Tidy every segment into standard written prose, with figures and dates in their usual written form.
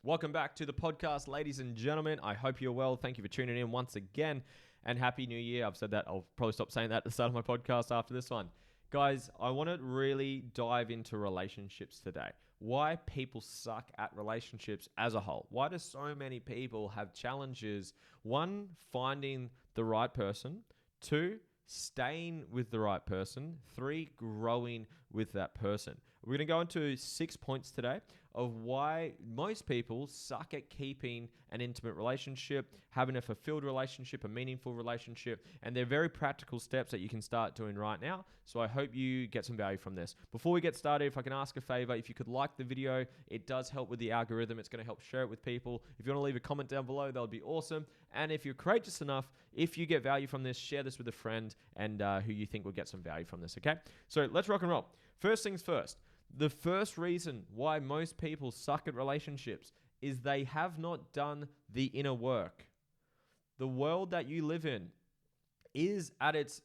Welcome back to the podcast, ladies and gentlemen. I hope you're well. Thank you for tuning in once again, and Happy New Year. I've said that. I'll probably stop saying that at the start of my podcast after this one. Guys, I want to really dive into relationships today. Why people suck at relationships as a whole. Why do so many people have challenges? One, finding the right person. Two, staying with the right person. Three, growing with that person. We're going to go into 6 points today of why most people suck at keeping an intimate relationship, having a fulfilled relationship, a meaningful relationship, and they're very practical steps that you can start doing right now. So I hope you get some value from this. Before we get started, if I can ask a favor, if you could like the video, it does help with the algorithm. It's going to help share it with people. If you want to leave a comment down below, that would be awesome. And if you're courageous enough, if you get value from this, share this with a friend and who you think will get some value from this, okay? So let's rock and roll. First things first. The first reason why most people suck at relationships is they have not done the inner work. The world that you live in is at its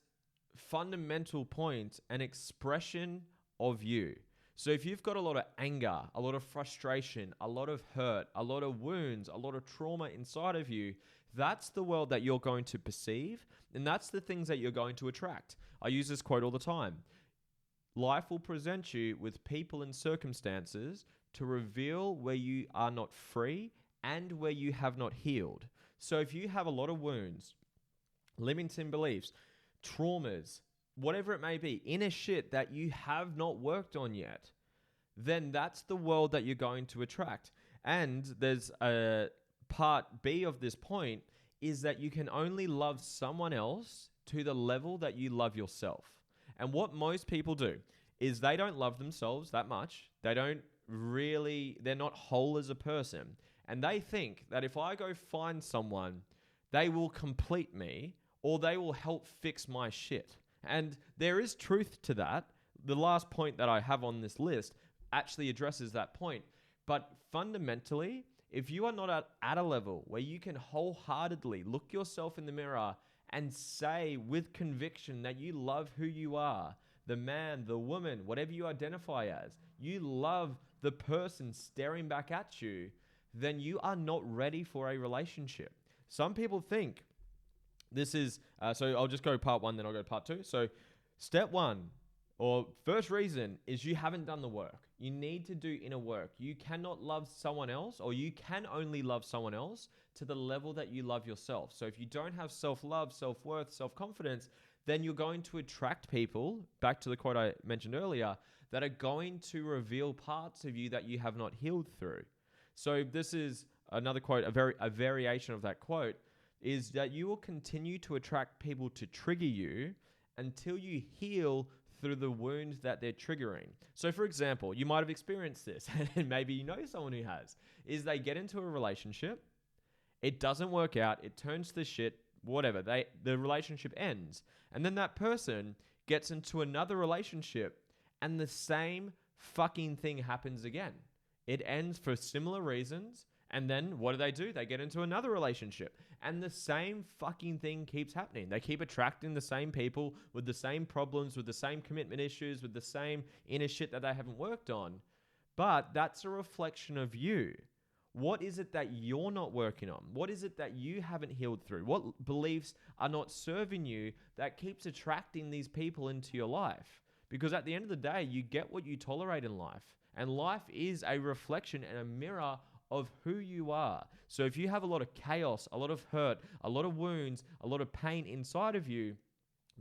fundamental point an expression of you. So if you've got a lot of anger, a lot of frustration, a lot of hurt, a lot of wounds, a lot of trauma inside of you, that's the world that you're going to perceive, and that's the things that you're going to attract. I use this quote all the time. Life will present you with people and circumstances to reveal where you are not free and where you have not healed. So if you have a lot of wounds, limiting beliefs, traumas, whatever it may be, inner shit that you have not worked on yet, then that's the world that you're going to attract. And there's a part B of this point is that you can only love someone else to the level that you love yourself. And what most people do is they don't love themselves that much. They're not whole as a person. And they think that if I go find someone, they will complete me or they will help fix my shit. And there is truth to that. The last point that I have on this list actually addresses that point. But fundamentally, if you are not at a level where you can wholeheartedly look yourself in the mirror and say with conviction that you love who you are, the man, the woman, whatever you identify as, you love the person staring back at you, then you are not ready for a relationship. Some people think this is, so I'll just go part one, then I'll go to part two. So step one, or first reason is you haven't done the work. You need to do inner work. You cannot love someone else, or you can only love someone else to the level that you love yourself. So if you don't have self-love, self-worth, self-confidence, then you're going to attract people, back to the quote I mentioned earlier, that are going to reveal parts of you that you have not healed through. So this is another quote, a variation of that quote, is that you will continue to attract people to trigger you until you heal through the wounds that they're triggering. So for example, you might have experienced this, and maybe you know someone who has, is they get into a relationship, it doesn't work out, it turns to shit, whatever, the relationship ends. And then that person gets into another relationship and the same fucking thing happens again. It ends for similar reasons. And then what do? They get into another relationship and the same fucking thing keeps happening. They keep attracting the same people with the same problems, with the same commitment issues, with the same inner shit that they haven't worked on. But that's a reflection of you. What is it that you're not working on? What is it that you haven't healed through? What beliefs are not serving you that keeps attracting these people into your life? Because at the end of the day, you get what you tolerate in life. And life is a reflection and a mirror of who you are. So if you have a lot of chaos, a lot of hurt, a lot of wounds, a lot of pain inside of you,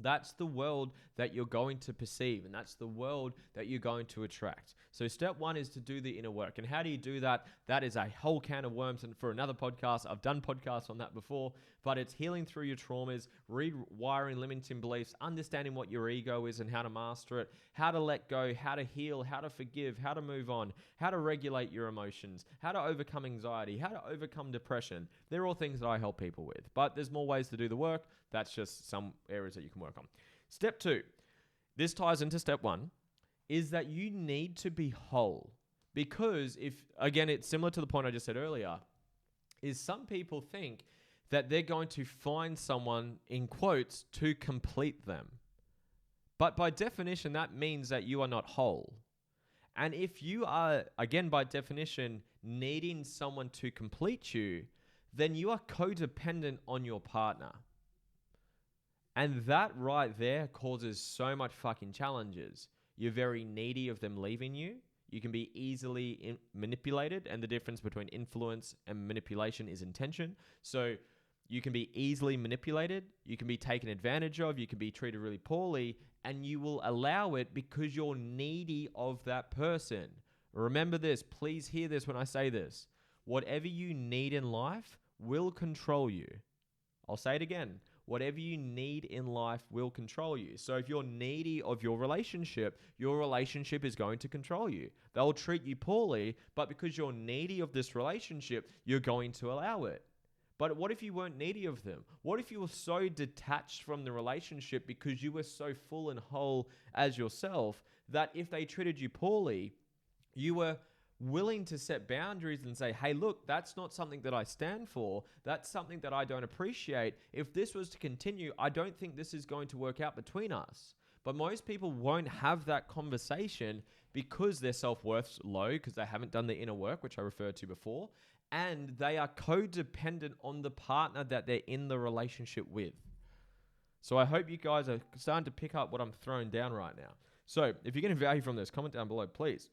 that's the world that you're going to perceive, and that's the world that you're going to attract. So step one is to do the inner work. And how do you do that? That is a whole can of worms, and for another podcast, I've done podcasts on that before, but it's healing through your traumas, rewiring limiting beliefs, understanding what your ego is and how to master it, how to let go, how to heal, how to forgive, how to move on, how to regulate your emotions, how to overcome anxiety, how to overcome depression. They're all things that I help people with, but there's more ways to do the work. That's just some areas that you can work on. Step two, this ties into step one, is that you need to be whole. Because again, it's similar to the point I just said earlier, is some people think that they're going to find someone, in quotes, to complete them. But by definition, that means that you are not whole. And if you are, again, by definition, needing someone to complete you, then you are codependent on your partner. And that right there causes so much fucking challenges. You're very needy of them leaving you. You can be easily manipulated, and the difference between influence and manipulation is intention. So you can be easily manipulated, you can be taken advantage of, you can be treated really poorly, and you will allow it because you're needy of that person. Remember this, please hear this when I say this. Whatever you need in life will control you. I'll say it again. Whatever you need in life will control you. So if you're needy of your relationship is going to control you. They'll treat you poorly, but because you're needy of this relationship, you're going to allow it. But what if you weren't needy of them? What if you were so detached from the relationship because you were so full and whole as yourself that if they treated you poorly, you were willing to set boundaries and say, hey, look, that's not something that I stand for. That's something that I don't appreciate. If this was to continue, I don't think this is going to work out between us. But most people won't have that conversation because their self-worth's low, because they haven't done the inner work, which I referred to before, and they are codependent on the partner that they're in the relationship with. So I hope you guys are starting to pick up what I'm throwing down right now. So if you're getting value from this, comment down below, please.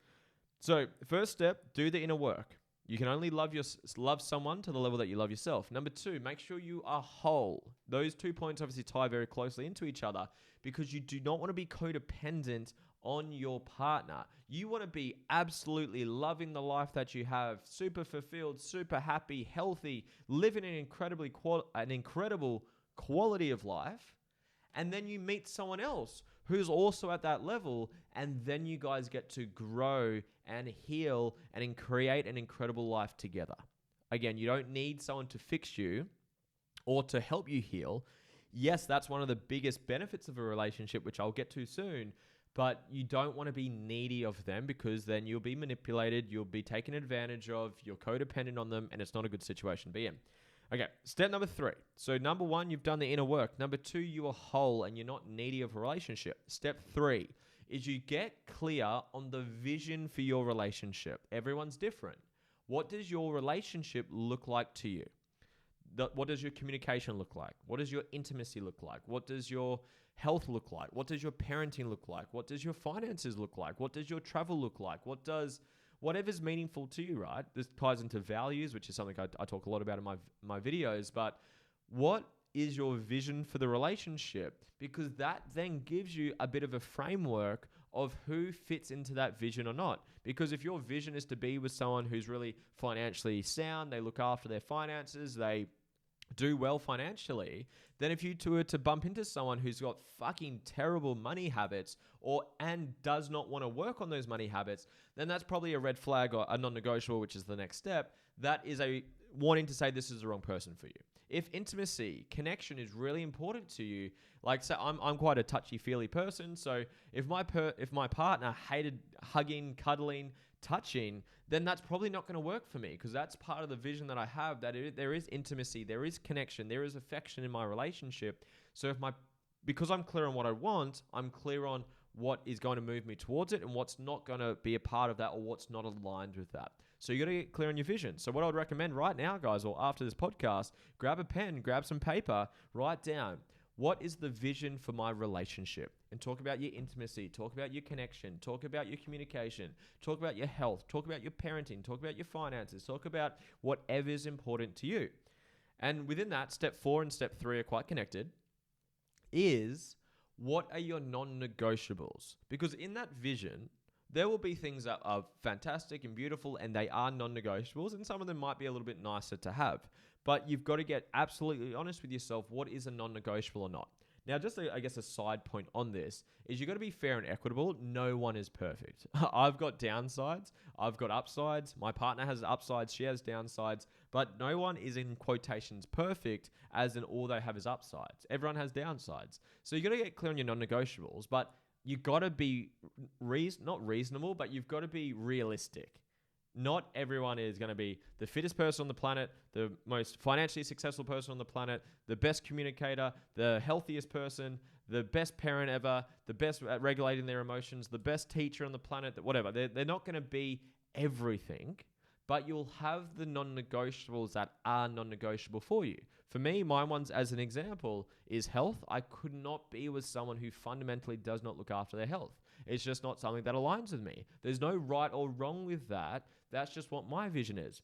So first step, do the inner work. You can only love someone to the level that you love yourself. Number 2, make sure you are whole. Those 2 points obviously tie very closely into each other because you do not want to be codependent on your partner. You want to be absolutely loving the life that you have, super fulfilled, super happy, healthy, living an incredible quality of life. And then you meet someone else who's also at that level, and then you guys get to grow and heal and create an incredible life together. Again, you don't need someone to fix you or to help you heal. Yes, that's one of the biggest benefits of a relationship, which I'll get to soon, but you don't want to be needy of them because then you'll be manipulated, you'll be taken advantage of, you're codependent on them, and it's not a good situation to be in. Okay, step number 3. So number 1, you've done the inner work. Number 2, you are whole and you're not needy of a relationship. Step 3 is you get clear on the vision for your relationship. Everyone's different. What does your relationship look like to you? What does your communication look like? What does your intimacy look like? What does your health look like? What does your parenting look like? What does your finances look like? What does your travel look like? Whatever's meaningful to you, right? This ties into values, which is something I talk a lot about in my videos, but what is your vision for the relationship? Because that then gives you a bit of a framework of who fits into that vision or not. Because if your vision is to be with someone who's really financially sound, they look after their finances, they do well financially, then if you two were to bump into someone who's got fucking terrible money habits and does not want to work on those money habits, then that's probably a red flag or a non-negotiable, which is the next step. That is a wanting to say this is the wrong person for you. If intimacy, connection is really important to you, like say I'm quite a touchy-feely person, so if my partner hated hugging, cuddling, touching, then that's probably not going to work for me because that's part of the vision that I have, that there is intimacy, there is connection, there is affection in my relationship. So because I'm clear on what I want, I'm clear on what is going to move me towards it and what's not going to be a part of that or what's not aligned with that. So you got to get clear on your vision. So what I would recommend right now, guys, or after this podcast, grab a pen, grab some paper, write down, what is the vision for my relationship? And talk about your intimacy, talk about your connection, talk about your communication, talk about your health, talk about your parenting, talk about your finances, talk about whatever is important to you. And within that, step 4 and step 3 are quite connected, is what are your non-negotiables? Because in that vision, there will be things that are fantastic and beautiful and they are non-negotiables, and some of them might be a little bit nicer to have. But you've got to get absolutely honest with yourself, what is a non-negotiable or not. Now, just a side point on this is you've got to be fair and equitable. No one is perfect. I've got downsides. I've got upsides. My partner has upsides. She has downsides. But no one is in quotations perfect as in all they have is upsides. Everyone has downsides. So you've got to get clear on your non-negotiables, but you've got to be not reasonable, but you've got to be realistic. Not everyone is going to be the fittest person on the planet, the most financially successful person on the planet, the best communicator, the healthiest person, the best parent ever, the best at regulating their emotions, the best teacher on the planet, whatever. They're not going to be everything, but you'll have the non-negotiables that are non-negotiable for you. For me, my ones as an example is health. I could not be with someone who fundamentally does not look after their health. It's just not something that aligns with me. There's no right or wrong with that. That's just what my vision is.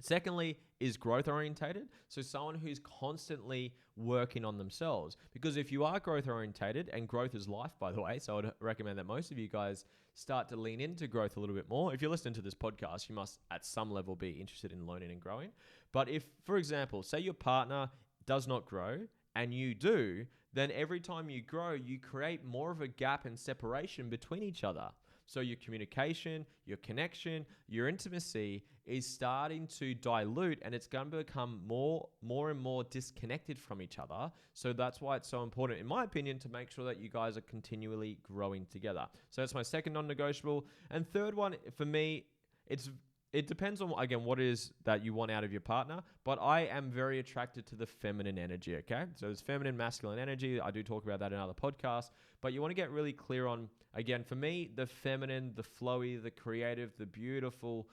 Secondly, is growth orientated. So someone who's constantly working on themselves. Because if you are growth orientated, and growth is life, by the way, so I'd recommend that most of you guys start to lean into growth a little bit more. If you're listening to this podcast, you must at some level be interested in learning and growing. But if, for example, say your partner does not grow and you do, then every time you grow, you create more of a gap and separation between each other. So your communication, your connection, your intimacy is starting to dilute, and it's going to become more and more disconnected from each other. So that's why it's so important, in my opinion, to make sure that you guys are continually growing together. So that's my second non-negotiable. And third one for me, it depends on, again, what it is that you want out of your partner, but I am very attracted to the feminine energy, okay? So there's feminine, masculine energy. I do talk about that in other podcasts, but you want to get really clear on, again, for me, the feminine, the flowy, the creative, the beautiful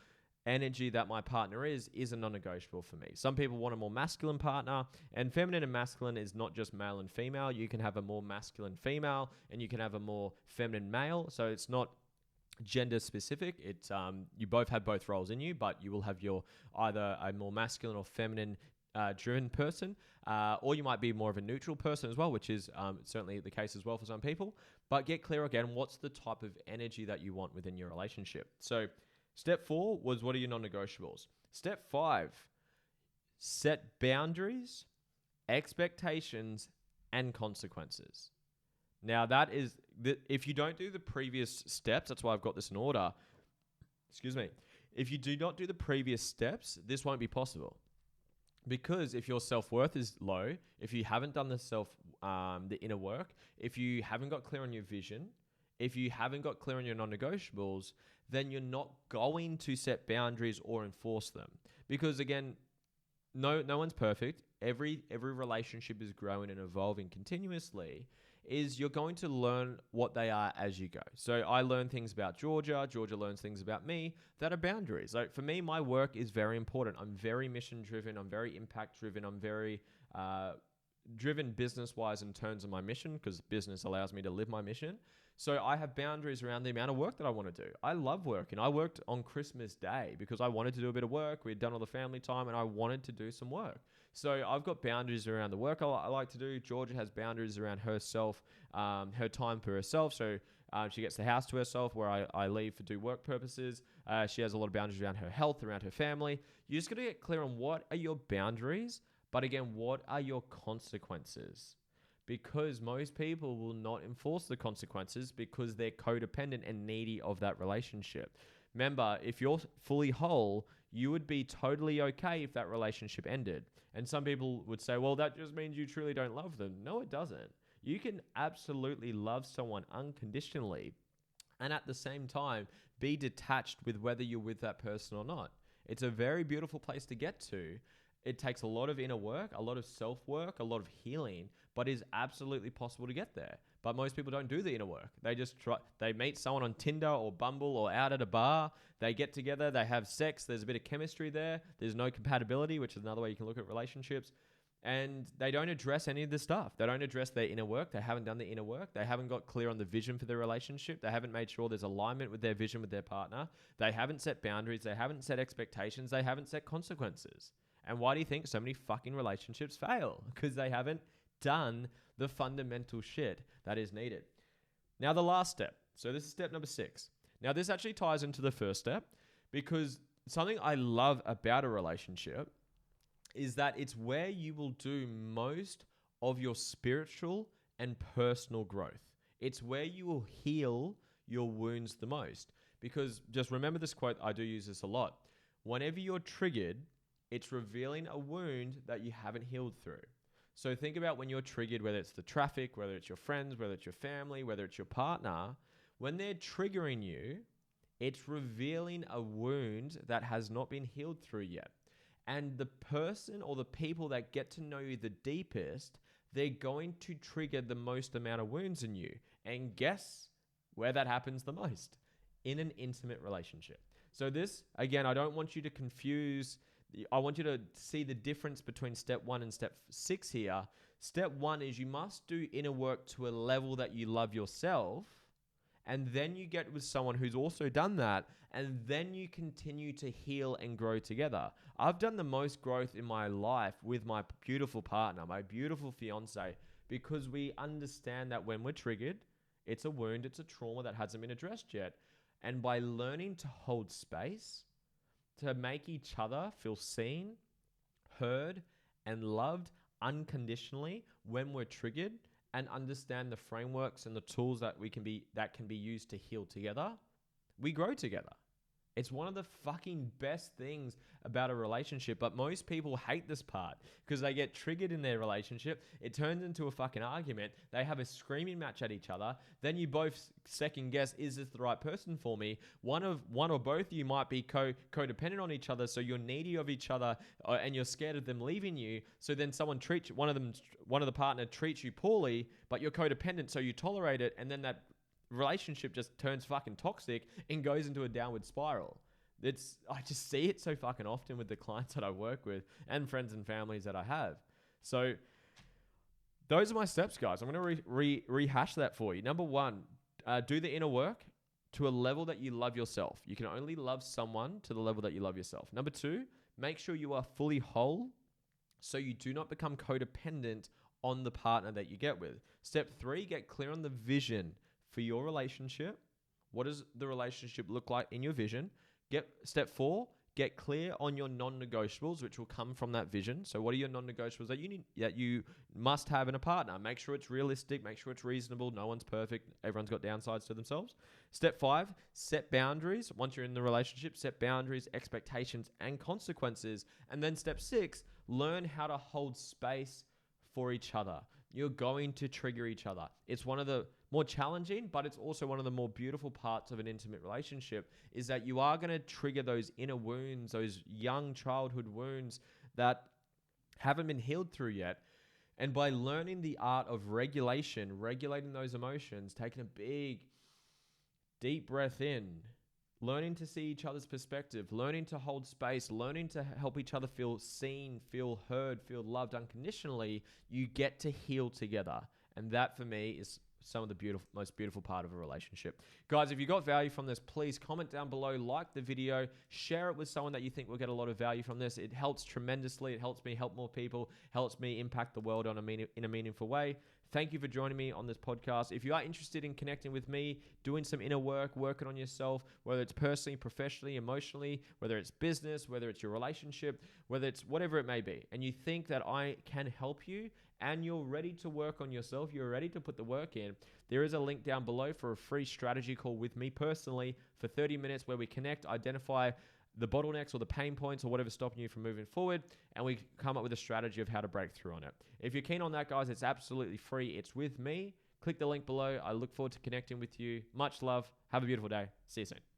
energy that my partner is a non-negotiable for me. Some people want a more masculine partner, and feminine and masculine is not just male and female. You can have a more masculine female, and you can have a more feminine male. So it's not gender specific. It's you both have both roles in you, but you will have your either a more masculine or feminine driven person, or you might be more of a neutral person as well, which is certainly the case as well for some people. But get clear again, what's the type of energy that you want within your relationship? So step 4 was, what are your non-negotiables? Step 5, set boundaries, expectations, and consequences. Now that is, if you don't do the previous steps, that's why I've got this in order. Excuse me. If you do not do the previous steps, this won't be possible. Because if your self-worth is low, if you haven't done the inner work, if you haven't got clear on your vision, if you haven't got clear on your non-negotiables, then you're not going to set boundaries or enforce them. Because again, no one's perfect. Every relationship is growing and evolving continuously. You're going to learn what they are as you go. So I learn things about Georgia learns things about me that are boundaries. Like for me, my work is very important. I'm very mission driven. I'm very impact driven. I'm very driven business-wise in terms of my mission, because business allows me to live my mission. So I have boundaries around the amount of work that I want to do. I love working. I worked on Christmas Day because I wanted to do a bit of work. We had done all the family time and I wanted to do some work. So I've got boundaries around the work I like to do. Georgia has boundaries around herself, her time for herself. So she gets the house to herself where I leave for do work purposes. She has a lot of boundaries around her health, around her family. You just got to get clear on what are your boundaries, but again, what are your consequences? Because most people will not enforce the consequences because they're codependent and needy of that relationship. Remember, if you're fully whole, you would be totally okay if that relationship ended. And some people would say, well, that just means you truly don't love them. No, it doesn't. You can absolutely love someone unconditionally and at the same time be detached with whether you're with that person or not. It's a very beautiful place to get to. It takes a lot of inner work, a lot of self-work, a lot of healing, but is absolutely possible to get there. But most people don't do the inner work. They just they meet someone on Tinder or Bumble or out at a bar. They get together, they have sex. There's a bit of chemistry there. There's no compatibility, which is another way you can look at relationships. And they don't address any of this stuff. They don't address their inner work. They haven't done the inner work. They haven't got clear on the vision for their relationship. They haven't made sure there's alignment with their vision with their partner. They haven't set boundaries. They haven't set expectations. They haven't set consequences. And why do you think so many fucking relationships fail? Because they haven't done the fundamental shit that is needed. Now, the last step. So this is step number 6. Now, this actually ties into the first step, because something I love about a relationship is that it's where you will do most of your spiritual and personal growth. It's where you will heal your wounds the most. Because just remember this quote, I do use this a lot. Whenever you're triggered, it's revealing a wound that you haven't healed through. So think about when you're triggered, whether it's the traffic, whether it's your friends, whether it's your family, whether it's your partner, when they're triggering you, it's revealing a wound that has not been healed through yet. And the person or the people that get to know you the deepest, they're going to trigger the most amount of wounds in you. And guess where that happens the most? In an intimate relationship. So this, again, I don't want you to confuse. I want you to see the difference between step 1 and step 6 here. Step 1 is you must do inner work to a level that you love yourself. And then you get with someone who's also done that. And then you continue to heal and grow together. I've done the most growth in my life with my beautiful partner, my beautiful fiance, because we understand that when we're triggered, it's a wound, it's a trauma that hasn't been addressed yet. And by learning to hold space, to make each other feel seen, heard, and loved unconditionally when we're triggered, and understand the frameworks and the tools that can be used to heal together, we grow together. It's one of the fucking best things about a relationship, but most people hate this part because they get triggered in their relationship. It turns into a fucking argument. They have a screaming match at each other. Then you both second guess, is this the right person for me? One or both of you might be codependent on each other, so you're needy of each other and you're scared of them leaving you. So then one of the partner treats you poorly, but you're codependent, so you tolerate it, and then that relationship just turns fucking toxic and goes into a downward spiral. I just see it so fucking often with the clients that I work with and friends and families that I have. So those are my steps, guys. I'm going to rehash that for you. Number 1, do the inner work to a level that you love yourself. You can only love someone to the level that you love yourself. Number 2, make sure you are fully whole so you do not become codependent on the partner that you get with. Step 3, get clear on the vision for your relationship. What does the relationship look like in your vision? Step 4, get clear on your non-negotiables, which will come from that vision. So what are your non-negotiables that you must have in a partner? Make sure it's realistic, make sure it's reasonable. No one's perfect. Everyone's got downsides to themselves. Step 5, set boundaries. Once you're in the relationship, set boundaries, expectations, and consequences. And then step 6, learn how to hold space for each other. You're going to trigger each other. It's one of the more challenging, but it's also one of the more beautiful parts of an intimate relationship, is that you are going to trigger those inner wounds, those young childhood wounds that haven't been healed through yet. And by learning the art of regulation, regulating those emotions, taking a big, deep breath in, learning to see each other's perspective, learning to hold space, learning to help each other feel seen, feel heard, feel loved unconditionally, you get to heal together. And that for me is some of the most beautiful part of a relationship. Guys, if you got value from this, please comment down below, like the video, share it with someone that you think will get a lot of value from this. It helps tremendously. It helps me help more people, helps me impact the world in a meaningful way. Thank you for joining me on this podcast. If you are interested in connecting with me, doing some inner work, working on yourself, whether it's personally, professionally, emotionally, whether it's business, whether it's your relationship, whether it's whatever it may be, and you think that I can help you and you're ready to work on yourself, you're ready to put the work in, there is a link down below for a free strategy call with me personally for 30 minutes where we connect, identify the bottlenecks or the pain points or whatever's stopping you from moving forward, and we come up with a strategy of how to break through on it. If you're keen on that, guys, it's absolutely free. It's with me. Click the link below. I look forward to connecting with you. Much love. Have a beautiful day. See you soon.